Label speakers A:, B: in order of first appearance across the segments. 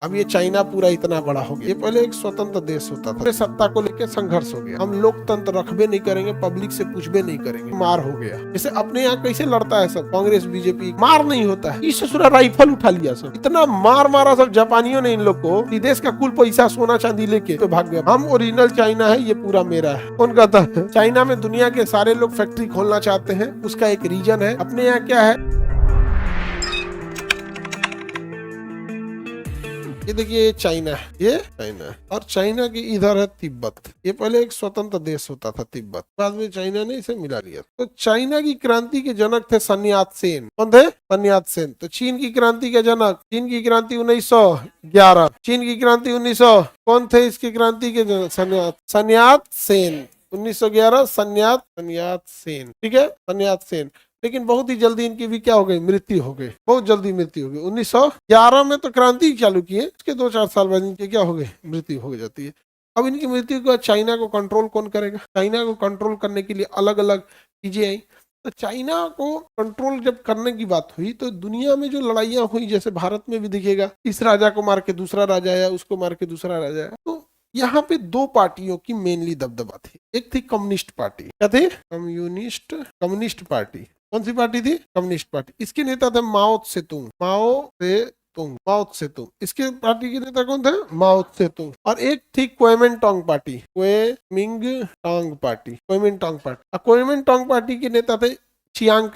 A: अब ये चाइना पूरा इतना बड़ा हो गया। ये पहले एक स्वतंत्र देश होता था, सत्ता को लेकर संघर्ष हो गया। हम लोकतंत्र रखबे नहीं करेंगे, पब्लिक से पूछबे नहीं करेंगे, मार हो गया। जैसे अपने यहाँ कैसे लड़ता है सब कांग्रेस बीजेपी, मार नहीं होता है। इस ससुरा राइफल उठा लिया सब, इतना मार मारा सब जापानियों ने इन लोग को, देश का कुल पैसा सोना चांदी लेके तो भाग गया। हम ओरिजिनल चाइना है, ये पूरा मेरा है। कौन कहता है? चाइना में दुनिया के सारे लोग फैक्ट्री खोलना चाहते हैं, उसका एक रीजन है। अपने यहाँ क्या है, ये देखिए ये चाइना है, ये चाइना है, और चाइना के इधर है तिब्बत। ये पहले एक स्वतंत्र देश होता था तिब्बत, बाद में चाइना ने इसे मिला लिया। तो चाइना की क्रांति के जनक थे sun yat-sen। कौन थे? sun yat-sen। तो चीन की क्रांति के जनक, चीन की क्रांति 1911, चीन की क्रांति 1900, कौन थे इसकी क्रांति के जनक? sun yat-sen 1911, sun yat-sen, ठीक है, sun yat-sen। लेकिन बहुत ही जल्दी इनकी भी क्या हो गई, मृत्यु हो गई, बहुत जल्दी मृत्यु हो गई। 1911 में तो क्रांति चालू की है, उसके 2-4 साल बाद इनकी क्या हो गई, मृत्यु हो जाती है। अब इनकी मृत्यु के बाद चाइना को कंट्रोल कौन करेगा? चाइना को कंट्रोल करने के लिए अलग अलग चीजें आई। तो चाइना को कंट्रोल जब करने की बात हुई तो दुनिया में जो लड़ाइयां हुई, जैसे भारत में भी दिखेगा, इस राजा को मार के दूसरा राजा आया, उसको मार के दूसरा राजा आया। तो यहाँ पे दो पार्टियों की मेनली दबदबा थी। एक थी कम्युनिस्ट पार्टी, क्या थी? Communist party. कौन सी पार्टी थी? Communist party. इसके नेता थे माओ त्से-तुंग, माओ त्से-तुंग। इसके पार्टी के नेता कौन थे? माओ त्से-तुंग। और एक थी क्वेमेंटांग पार्टी, क्वेमिंटांग पार्टी। क्वेमेंटांग पार्टी के नेता थे चियांग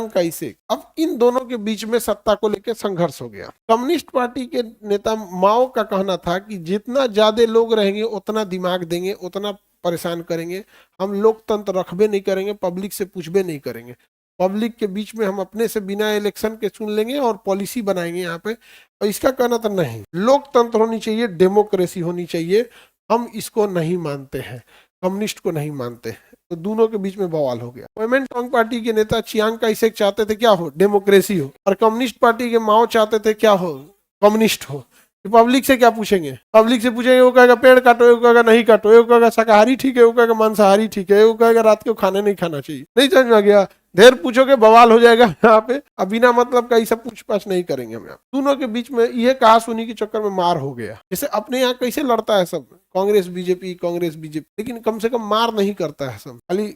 A: काई शेक। अब इन दोनों के बीच में सत्ता को लेकर संघर्ष हो गया। कम्युनिस्ट पार्टी के नेता माओ का कहना था कि जितना ज्यादा लोग रहेंगे उतना दिमाग देंगे, उतना परेशान करेंगे, हम लोकतंत्र रखबे नहीं करेंगे, पब्लिक से पूछबे नहीं करेंगे, पब्लिक के बीच में हम अपने से बिना इलेक्शन के चुन लेंगे और पॉलिसी बनाएंगे यहाँ पे। और इसका कहना था नहीं, लोकतंत्र होनी चाहिए, डेमोक्रेसी होनी चाहिए, हम इसको नहीं मानते हैं, कम्युनिस्ट को नहीं मानते हैं। तो दोनों के बीच में बवाल हो गया। क्वेमेंटांग पार्टी के नेता चियांग काई शेक चाहते थे क्या हो, डेमोक्रेसी हो, और कम्युनिस्ट पार्टी के माओ चाहते थे क्या हो, कम्युनिस्ट हो। पब्लिक से क्या पूछेंगे? पब्लिक से पूछेंगे, वो कहेगा पेड़ काटो, वो कहेगा नहीं काटो, वो कहेगा शाकाहारी ठीक है, वो कहेगा मांसाहारी ठीक है, वो कहेगा रात को खाना नहीं खाना चाहिए। नहीं समझ में गया? देर पूछोगे बवाल हो जाएगा यहाँ पे। अब बिना मतलब का ये सब पूछ पाछ नहीं करेंगे हम। दोनों के बीच में ये कहा सुनी के चक्कर में मार हो गया। जैसे अपने यहाँ कैसे लड़ता है सब, कांग्रेस बीजेपी, लेकिन कम से कम मार नहीं करता है सब, खाली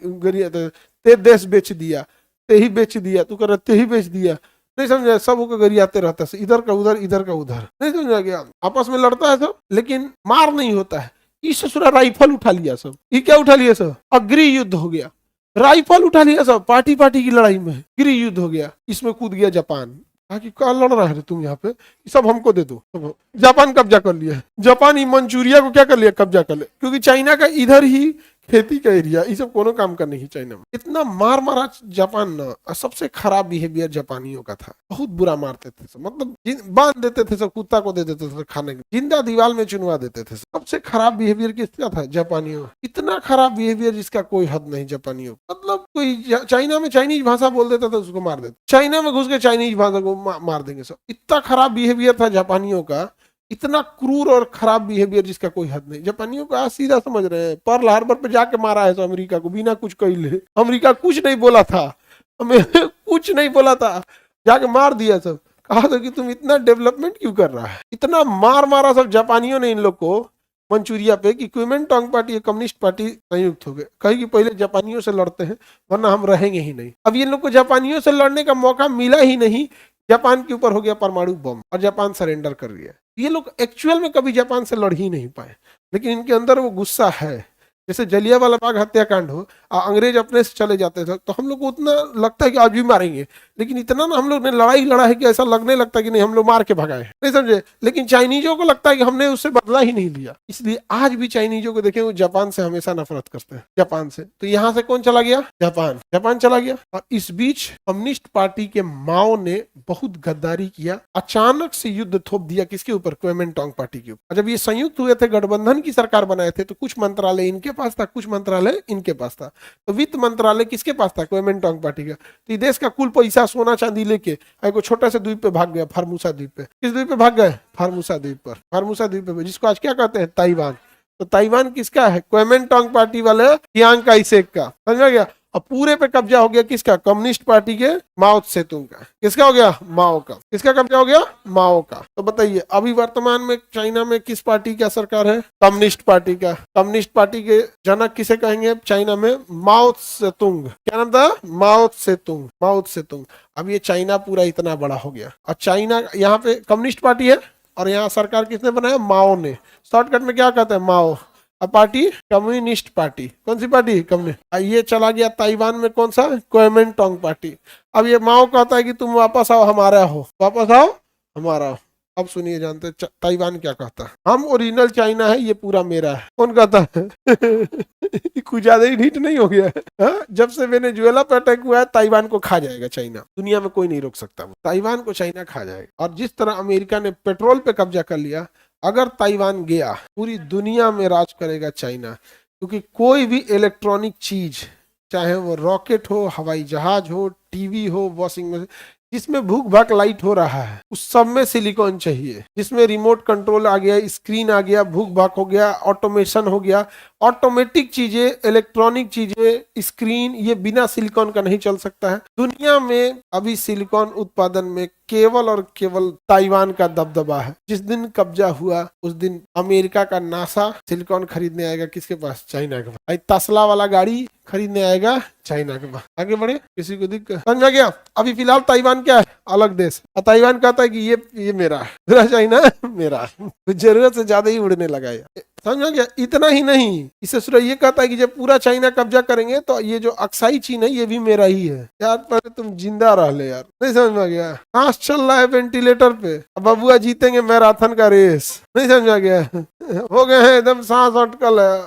A: ते देश बेच दिया, ते ही बेच दिया, तू कर ते ही बेच दिया, नहीं समझा? सब को गरियाते रहता है, इधर का उधर, इधर का उधर, नहीं समझा गया? आपस में लड़ता है सब, लेकिन मार नहीं होता है। इस ससुरा राइफल उठा लिया सब। ये क्या उठा लिया सब? अग्रि युद्ध हो गया, राइफल उठा लिया सब, पार्टी की लड़ाई में गृह युद्ध हो गया। इसमें कूद गया जापान, कि क्या लड़ रहा है तुम यहाँ पे, सब हमको दे दो। जापान कब्जा कर लिया, जापान ही मंचूरिया को क्या कर लिया, कब्जा कर लिया, क्योंकि चाइना का इधर ही खेती का एरिया, ये सब कोनो काम का नहीं चाइना में। इतना मार मारा जापान ना, सबसे खराब बिहेवियर जापानियों का था, बहुत बुरा मारते थे सब, मतलब बांध देते थे सब, कुत्ता को दे देते थे खाने के, जिंदा दीवार में चुनवा देते थे। सबसे खराब बिहेवियर किसका था? जापानियों। इतना खराब बिहेवियर जिसका कोई हद नहीं जापानियों। मतलब कोई चाइना में चाइनीज भाषा बोल देता था उसको मार देते, चाइना में घुस के चाइनीज भाषा को मार देंगे सब। इतना खराब बिहेवियर था जापानियों का, इतना क्रूर और खराब बिहेवियर जिसका कोई हद नहीं। जापानियों को आज सीधा समझ रहे हैं, पर्ल हार्बर पे जाके मारा है तो अमेरिका को बिना कुछ कहले। अमेरिका कुछ नहीं बोला था, कुछ नहीं बोला था, जाके मार दिया सब। कहा था कि तुम इतना डेवलपमेंट क्यों कर रहा है? इतना मार मारा सब जापानियों ने इन लोग को मंचूरिया पे कि क्वेमेंटांग पार्टी कम्युनिस्ट पार्टी संयुक्त हो गए, कही कि पहले जापानियों से लड़ते हैं वरना हम रहेंगे ही नहीं। अब ये लोग को जापानियों से लड़ने का मौका मिला ही नहीं, जापान के ऊपर हो गया परमाणु बम और जापान सरेंडर कर दिया। ये लोग एक्चुअल में कभी जापान से लड़ ही नहीं पाए, लेकिन इनके अंदर वो गुस्सा है। जैसे जलियांवाला बाग हत्याकांड हो, अंग्रेज अपने से चले जाते थे तो हम लोग को उतना लगता है कि आज भी मारेंगे, लेकिन इतना ना हम लोग ने लड़ाई लड़ा है कि ऐसा लगने लगता है कि नहीं हम लोग मार के भगाए, नहीं समझे? लेकिन चाइनीजों को लगता है कि हमने उससे बदला ही नहीं लिया। इसलिए आज भी चाइनीजों को देखें, वो जापान से हमेशा नफरत करते हैं, जापान से। तो यहाँ से कौन चला गया? जापान चला गया। और इस बीच कम्युनिस्ट पार्टी के माओ ने बहुत गद्दारी किया, अचानक से युद्ध थोप दिया किसके ऊपर? क्वेमेंटांग पार्टी के ऊपर। जब ये संयुक्त हुए थे, गठबंधन की सरकार बनाए थे, तो कुछ मंत्रालय इनके पास था, कुछ मंत्रालय इनके पास था। तो वित्त मंत्रालय किसके पास था? क्वेमेंटांग पार्टी का। तो देश का कुल पैसा सोना चांदी लेके एक छोटा से द्वीप पे भाग गया, फार्मूसा द्वीप पे। किस द्वीप पे भाग गए? फार्मूसा द्वीप पर। फार्मूसा द्वीप पे, जिसको आज क्या कहते हैं? ताइवान। तो ताइवान किसका है? क्वेमेंटांग पार्टी वाले चियांग काई शेक का, समझ गया? और पूरे पे कब्जा हो गया किसका? कम्युनिस्ट पार्टी के माओ सेतुंग का। किसका हो गया? माओ का। किसका कब्जा हो गया? माओ का। तो बताइए अभी वर्तमान में चाइना में किस पार्टी का सरकार है? कम्युनिस्ट पार्टी का। कम्युनिस्ट पार्टी के जनक किसे कहेंगे चाइना में? माओ सेतुंग। क्या नाम था? माओ सेतुंग। माओ सेतुंग। अब ये चाइना पूरा इतना बड़ा हो गया और चाइना यहाँ पे कम्युनिस्ट पार्टी है और यहाँ सरकार किसने बनाया? माओ ने। शॉर्टकट में क्या कहते हैं? माओ। अब पार्टी कम्युनिस्ट पार्टी। कौन सी पार्टी? कम्युनिस्ट। ये चला गया ताइवान में कौन सा? Kuomintang party. अब ये माओ कहता है कि तुम वापस आओ, हमारा हो, वापस आओ, हमारा हो। अब सुनिए, जानते ताइवान क्या कहता है? हम ओरिजिनल चाइना है, ये पूरा मेरा है। कौन कहता है? कुछ ज्यादा ही ढीठ नहीं हो गया है? हाँ? जब से वेनेजुएला पे अटैक हुआ है, ताइवान को खा जाएगा चाइना। दुनिया में कोई नहीं रोक सकता, ताइवान को चाइना खा जाएगा। और जिस तरह अमेरिका ने पेट्रोल पे कब्जा कर लिया, अगर ताइवान गया पूरी दुनिया में राज करेगा चाइना। क्योंकि कोई भी इलेक्ट्रॉनिक चीज, चाहे वो रॉकेट हो, हवाई जहाज हो, टीवी हो, वॉशिंग मशीन, जिसमें भूख भाग लाइट हो रहा है उस सब में सिलिकॉन चाहिए। जिसमें रिमोट कंट्रोल आ गया, स्क्रीन आ गया, भूख भाग हो गया, ऑटोमेशन हो गया, ऑटोमेटिक चीजें, इलेक्ट्रॉनिक चीजें, स्क्रीन, ये बिना सिलिकॉन का नहीं चल सकता है। दुनिया में अभी सिलिकॉन उत्पादन में केवल और केवल ताइवान का दबदबा है। जिस दिन कब्जा हुआ उस दिन अमेरिका का नासा सिलिकॉन खरीदने आएगा किसके पास? चाइना के पास। तस्ला वाला गाड़ी खरीदने आएगा चाइना के पास। आगे बढ़े, किसी को दिक्कत समझ गया? अभी फिलहाल ताइवान क्या है? अलग देश। और ताइवान कहता है कि ये मेरा है, मेरा चाइना मेरा है। जरूरत से ज्यादा ही उड़ने लगा है। समझ गया? इतना ही नहीं, इससे सूर्य ये कहता है कि जब पूरा चाइना कब्जा करेंगे तो ये जो अक्साई चीन है ये भी मेरा ही है। यार पर तुम जिंदा रह ले यार। नहीं समझ में गया? सांस चल रहा है वेंटिलेटर पे, अब बबुआ जीतेंगे मैराथन का रेस। नहीं समझ गया? हो गए हैं एकदम सांस अटकल है,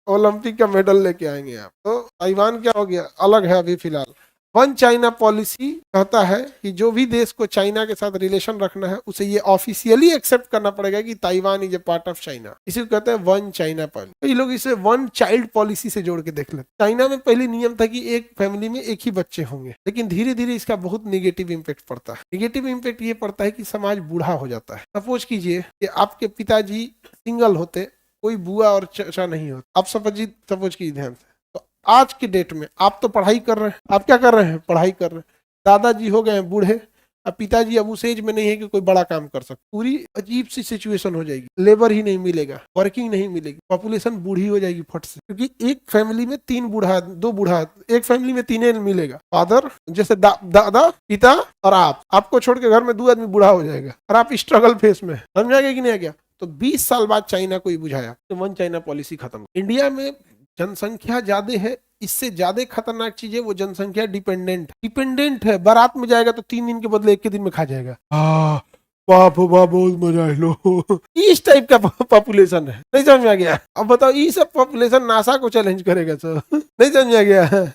A: ओलंपिक का मेडल लेके आएंगे आप। तो ताइवान क्या हो गया? अलग है अभी फिलहाल। वन चाइना पॉलिसी कहता है कि जो भी देश को चाइना के साथ रिलेशन रखना है उसे ये ऑफिशियली एक्सेप्ट करना पड़ेगा कि Taiwan is a part of China. इसी को कहते हैं वन चाइना पॉलिसी। ये लोग इसे वन चाइल्ड पॉलिसी से जोड़ के देख लेते। चाइना में पहले नियम था कि एक फैमिली में एक ही बच्चे होंगे, लेकिन धीरे धीरे इसका बहुत निगेटिव इम्पैक्ट पड़ता है। निगेटिव इम्पैक्ट ये पड़ता है कि समाज बूढ़ा हो जाता है। सपोज कीजिए कि आपके पिताजी सिंगल होते, कोई बुआ और चाचा नहीं होता। आप सपोज कीजिए ध्यान से, आज की डेट में आप तो पढ़ाई कर रहे हैं, आप क्या कर रहे हैं? पढ़ाई कर रहे हैं। दादाजी हो गए हैं बूढ़े, अब पिताजी अब उस एज में नहीं है कि कोई बड़ा काम कर सकते। पूरी अजीब सी सिचुएशन हो जाएगी, लेबर ही नहीं मिलेगा, वर्किंग नहीं मिलेगी, पॉपुलेशन बूढ़ी हो जाएगी फट से। क्योंकि एक फैमिली में 3 बूढ़ा, 2 बूढ़ा, एक फैमिली में 3 मिलेगा। फादर जैसे दादा, पिता और आपको छोड़ के घर में 2 आदमी बूढ़ा हो जाएगा और आप स्ट्रगल फेस में। समझाएगा कि नहीं आ गया? तो 20 साल बाद चाइना को ही बुझाया तो वन चाइना पॉलिसी खत्म। इंडिया में जनसंख्या ज्यादा है, इससे ज्यादा खतरनाक चीज है वो जनसंख्या डिपेंडेंट है। बारात में जाएगा तो 3 दिन के बदले 1 के दिन में खा जाएगा। बाप हो बाप, बहुत मजा है लो। इस टाइप का पॉपुलेशन है। नहीं समझ में आ गया? अब बताओ, ये सब पॉपुलेशन नासा को चैलेंज करेगा सर? नहीं समझ में आ गया?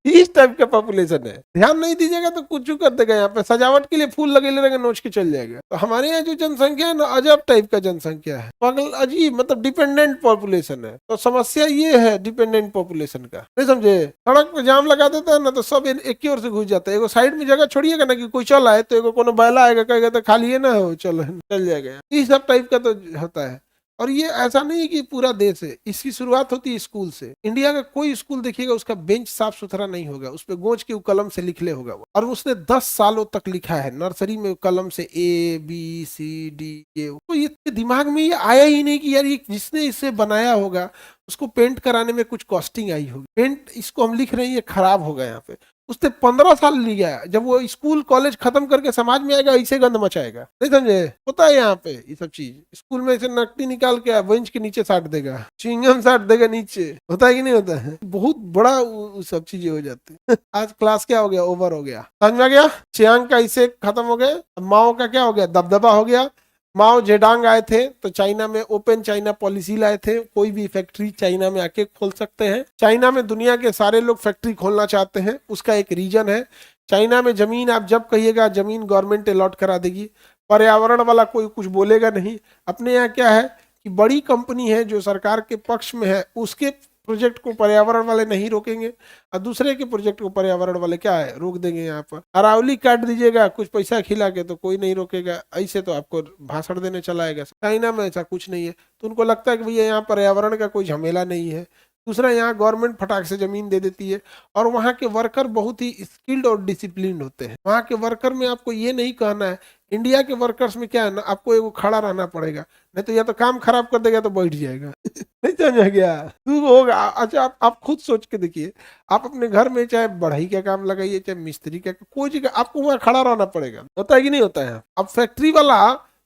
A: इस टाइप का पॉपुलेशन है। ध्यान नहीं दीजिएगा तो कुछ कर देगा। यहाँ पे सजावट के लिए फूल लगे रहेंगे, नोच के चल जाएगा। तो हमारे यहाँ जो जनसंख्या है ना, अजब टाइप का जनसंख्या है, पागल अजीब, मतलब डिपेंडेंट पॉपुलेशन है। तो समस्या ये है डिपेंडेंट पॉपुलेशन का। नहीं समझे? सड़क पे जाम लगा देता है ना तो सब एक ही ओर से घुस जाता है। एगो साइड में जगह छोड़िएगा ना कि कोई चल आए तो एगो कोनो बैला आएगा, कहेगा तो खाली है ना, चल जाएगा। इस सब टाइप का तो होता है। और ये ऐसा नहीं कि पूरा देश है, इसकी शुरुआत होती है स्कूल से। इंडिया का कोई स्कूल देखिएगा उसका बेंच साफ सुथरा नहीं होगा, उस पर गोंच के कलम से लिखले होगा वो। और उसने 10 सालों तक लिखा है नर्सरी में कलम से ABCD ये। तो ये दिमाग में ये आया ही नहीं कि यार ये जिसने इसे बनाया होगा उसको पेंट कराने में कुछ कॉस्टिंग आई होगी। पेंट इसको हम लिख रहे हैं, ये खराब होगा यहाँ पे। उसने 15 साल लिया। जब वो स्कूल कॉलेज खत्म करके समाज में आएगा ऐसे गंद मचाएगा। नहीं समझे? होता है यहाँ पे ये सब चीज। स्कूल में ऐसे नकटी निकाल के बेंच के नीचे साट देगा, च्युइंगम साट देगा नीचे। होता है कि नहीं होता है? बहुत बड़ा सब चीजें हो जाती है। आज क्लास क्या हो गया? ओवर हो गया। समझ में आ गया? चियांग का इसे खत्म हो गया। माओ का क्या हो गया? दबदबा हो गया। माओ जेडांग आए थे तो चाइना में ओपन चाइना पॉलिसी लाए थे, कोई भी फैक्ट्री चाइना में आके खोल सकते हैं। चाइना में दुनिया के सारे लोग फैक्ट्री खोलना चाहते हैं, उसका एक रीजन है। चाइना में जमीन आप जब कहिएगा जमीन गवर्नमेंट अलॉट करा देगी, पर्यावरण वाला कोई कुछ बोलेगा नहीं। अपने यहाँ क्या है कि बड़ी कंपनी है जो सरकार के पक्ष में है, उसके प्रोजेक्ट को पर्यावरण वाले नहीं रोकेंगे और दूसरे के प्रोजेक्ट को पर्यावरण वाले क्या है रोक देंगे। यहाँ पर अरावली काट दीजिएगा कुछ पैसा खिला के तो कोई नहीं रोकेगा, ऐसे तो आपको भाषण देने चला आएगा। चाइना में ऐसा कुछ नहीं है, तो उनको लगता है कि भैया यहाँ पर्यावरण का कोई झमेला नहीं है। दूसरा यहाँ गवर्नमेंट फटाक से जमीन दे देती है, और वहाँ के वर्कर बहुत ही स्किल्ड और डिसिप्लिन होते हैं। वहाँ के वर्कर में आपको ये नहीं कहना है, इंडिया के वर्कर्स में क्या है ना, आपको एगो खड़ा रहना पड़ेगा, नहीं तो या तो काम खराब कर देगा तो बैठ जाएगा। नहीं समझ गया तू होगा। अच्छा आप खुद सोच के देखिए, आप अपने घर में चाहे बढ़ई का काम लगाइए, चाहे मिस्त्री का, कोई जगह आपको वहाँ खड़ा रहना पड़ेगा। होता है कि नहीं होता है? अब फैक्ट्री वाला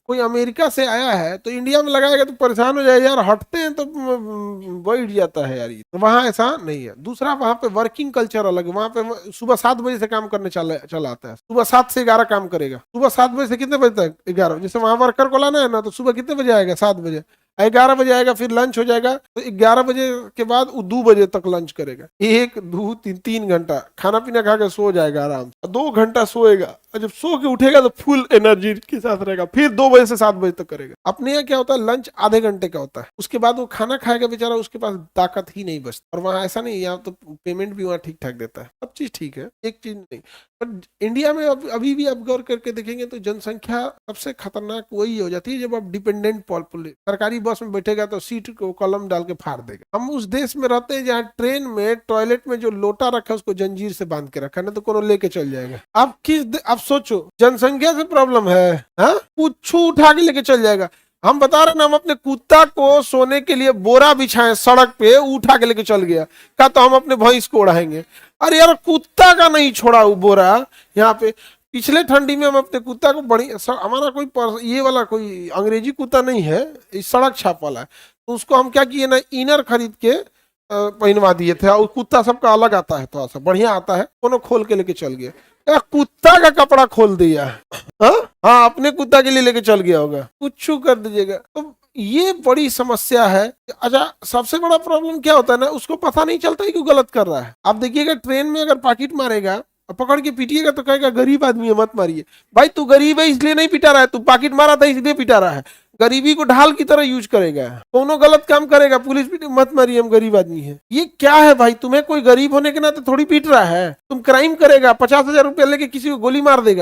A: कोई अमेरिका से आया है तो इंडिया में लगाएगा तो परेशान हो जाएगा यार, हटते हैं तो बैठ जाता है यार। ये तो वहाँ ऐसा नहीं है। दूसरा वहाँ पे वर्किंग कल्चर अलग है। वहाँ पे सुबह 7 बजे से काम करने चला आता है, सुबह 7 से 11 काम करेगा। सुबह 7 बजे से कितने बजे तक? 11। जैसे वहाँ वर्कर को लाना है ना, तो सुबह कितने बजे आएगा? 7 बजे। 11 बजे आएगा, फिर लंच हो जाएगा, तो 11 बजे के बाद वो 2 बजे तक लंच करेगा। 1 2 3 घंटा खाना पीना खा के सो जाएगा आराम से, 2 घंटा सोएगा, और जब सो के उठेगा तो फुल एनर्जी के साथ रहेगा, फिर 2 बजे से 7 बजे तक करेगा। अपने यहाँ क्या होता है, लंच आधे घंटे का होता है, उसके बाद वो खाना खाएगा बेचारा, उसके पास ताकत ही नहीं बचती। और वहाँ ऐसा नहीं, यहाँ तो पेमेंट भी वहाँ ठीक ठाक देता है, सब चीज ठीक है, एक चीज नहीं। पर इंडिया में अभी भी आप गौर करके देखेंगे तो जनसंख्या सबसे खतरनाक वही हो जाती है जब आप डिपेंडेंट सरकारी बस में बैठेगा तो सीट को कलम डाल के फाड़ देगा। हम उस देश में रहते हैं जहाँ ट्रेन में टॉयलेट में जो लोटा रखा है उसको जंजीर से बांध के रखा, नहीं तो कोनो लेके चल जाएगा। आप सोचो, जनसंख्या से प्रॉब्लम है, हाँ? कुछ उठा के लेके चल जाएगा। हम बता रहे ना, हम अपने कुत्ता को सोने के लिए बोरा बिछाए सड़क पे, उठा के लेके चल गया, क्या तो हम अपने भैंस को उड़ाएंगे। अरे यार, कुत्ता का नहीं छोड़ा वो बोरा यहाँ पे। पिछले ठंडी में हम अपने कुत्ता को हमारा कोई ये वाला कोई अंग्रेजी कुत्ता नहीं है, इस सड़क छाप वाला है, तो उसको हम क्या किए ना, इनर खरीद के पहनवा दिए थे। और कुत्ता सबका अलग आता है, थोड़ा सा बढ़िया आता है, दोनों खोल के लेके चल गया। कुत्ता का कपड़ा खोल दिया, हाँ अपने कुत्ता के लिए लेके चल गया होगा, कुछ कर दीजिएगा। तो ये बड़ी समस्या है। अच्छा, सबसे बड़ा प्रॉब्लम क्या होता है ना, उसको पता नहीं चलता है कि गलत कर रहा है। आप देखिएगा, ट्रेन में अगर पॉकेट मारेगा और पकड़ के पीटिएगा तो कहेगा गरीब आदमी है, मत मारिए। भाई तू गरीब है इसलिए नहीं पिटा रहा है, तू पॉकेट मारा था इसलिए पिटा रहा है। गरीबी को ढाल की तरह यूज करेगा, दोनों गलत काम करेगा, पुलिस भी मत मारिए हम गरीब आदमी है। ये क्या है भाई? तुम्हें कोई गरीब होने के नाते थोड़ी पीट रहा है, तुम क्राइम करेगा, 50,000 रुपया लेके किसी को गोली मार देगा।